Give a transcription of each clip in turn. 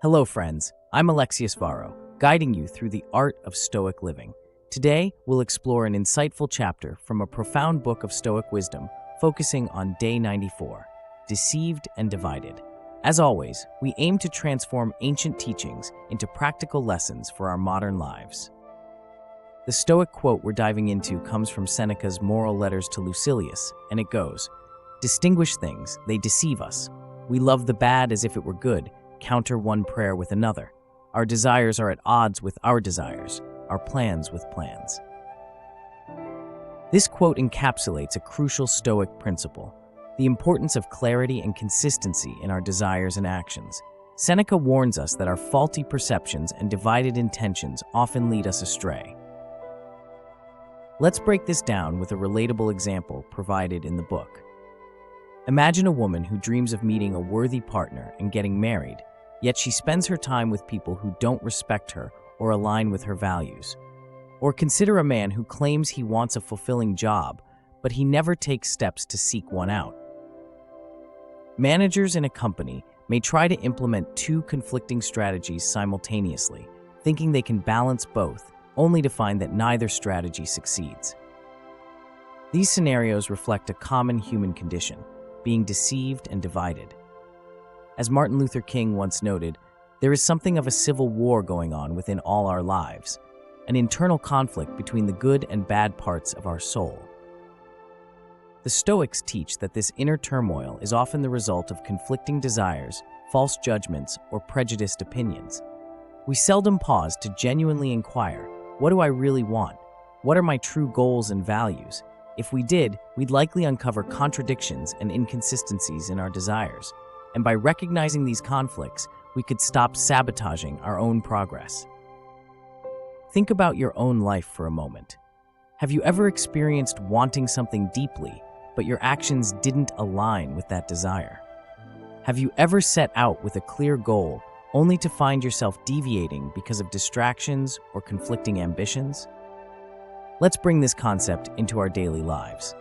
Hello, friends. I'm Alexius Varro, guiding you through the art of Stoic living. Today, we'll explore an insightful chapter from a profound book of Stoic wisdom, focusing on Day 94, Deceived and Divided. As always, we aim to transform ancient teachings into practical lessons for our modern lives. The Stoic quote we're diving into comes from Seneca's Moral Letters to Lucilius, and it goes, "Distinguish things, they deceive us. We love the bad as if it were good, counter one prayer with another. Our desires are at odds with our desires, our plans with plans." This quote encapsulates a crucial Stoic principle, the importance of clarity and consistency in our desires and actions. Seneca warns us that our faulty perceptions and divided intentions often lead us astray. Let's break this down with a relatable example provided in the book. Imagine a woman who dreams of meeting a worthy partner and getting married, yet she spends her time with people who don't respect her or align with her values. Or consider a man who claims he wants a fulfilling job, but he never takes steps to seek one out. Managers in a company may try to implement two conflicting strategies simultaneously, thinking they can balance both, only to find that neither strategy succeeds. These scenarios reflect a common human condition, being deceived and divided. As Martin Luther King once noted, there is something of a civil war going on within all our lives, an internal conflict between the good and bad parts of our soul. The Stoics teach that this inner turmoil is often the result of conflicting desires, false judgments, or prejudiced opinions. We seldom pause to genuinely inquire, what do I really want? What are my true goals and values? If we did, we'd likely uncover contradictions and inconsistencies in our desires. And by recognizing these conflicts, we could stop sabotaging our own progress. Think about your own life for a moment. Have you ever experienced wanting something deeply, but your actions didn't align with that desire? Have you ever set out with a clear goal, only to find yourself deviating because of distractions or conflicting ambitions? Let's bring this concept into our daily lives.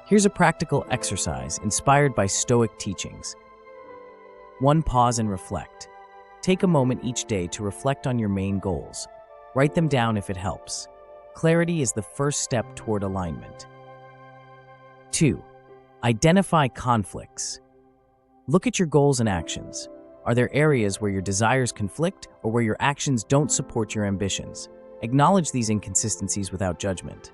Here's a practical exercise inspired by Stoic teachings. 1. Pause and reflect. Take a moment each day to reflect on your main goals. Write them down if it helps. Clarity is the first step toward alignment. 2. Identify conflicts. Look at your goals and actions. Are there areas where your desires conflict or where your actions don't support your ambitions? Acknowledge these inconsistencies without judgment.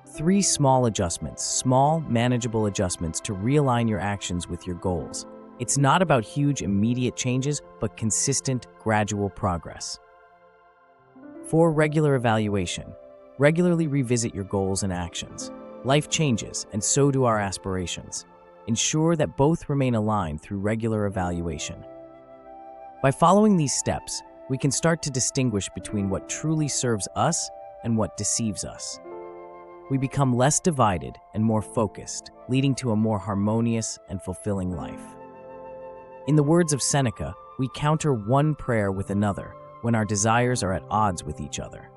3. Small adjustments. Small, manageable adjustments to realign your actions with your goals. It's not about huge, immediate changes, but consistent, gradual progress. 4. Regular evaluation. Regularly revisit your goals and actions. Life changes, and so do our aspirations. Ensure that both remain aligned through regular evaluation. By following these steps, we can start to distinguish between what truly serves us and what deceives us. We become less divided and more focused, leading to a more harmonious and fulfilling life. In the words of Seneca, we counter one prayer with another when our desires are at odds with each other.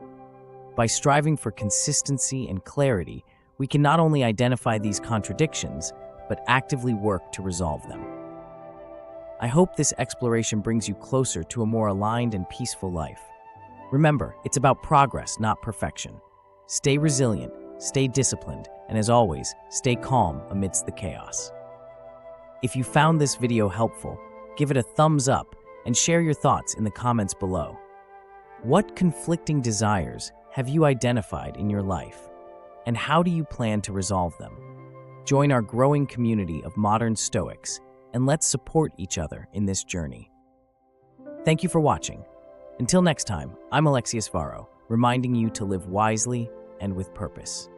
By striving for consistency and clarity, we can not only identify these contradictions, but actively work to resolve them. I hope this exploration brings you closer to a more aligned and peaceful life. Remember, it's about progress, not perfection. Stay resilient, stay disciplined, and as always, stay calm amidst the chaos. If you found this video helpful, give it a thumbs up and share your thoughts in the comments below. What conflicting desires have you identified in your life, and how do you plan to resolve them? Join our growing community of modern Stoics, and let's support each other in this journey. Thank you for watching. Until next time, I'm Alexius Varro, reminding you to live wisely and with purpose.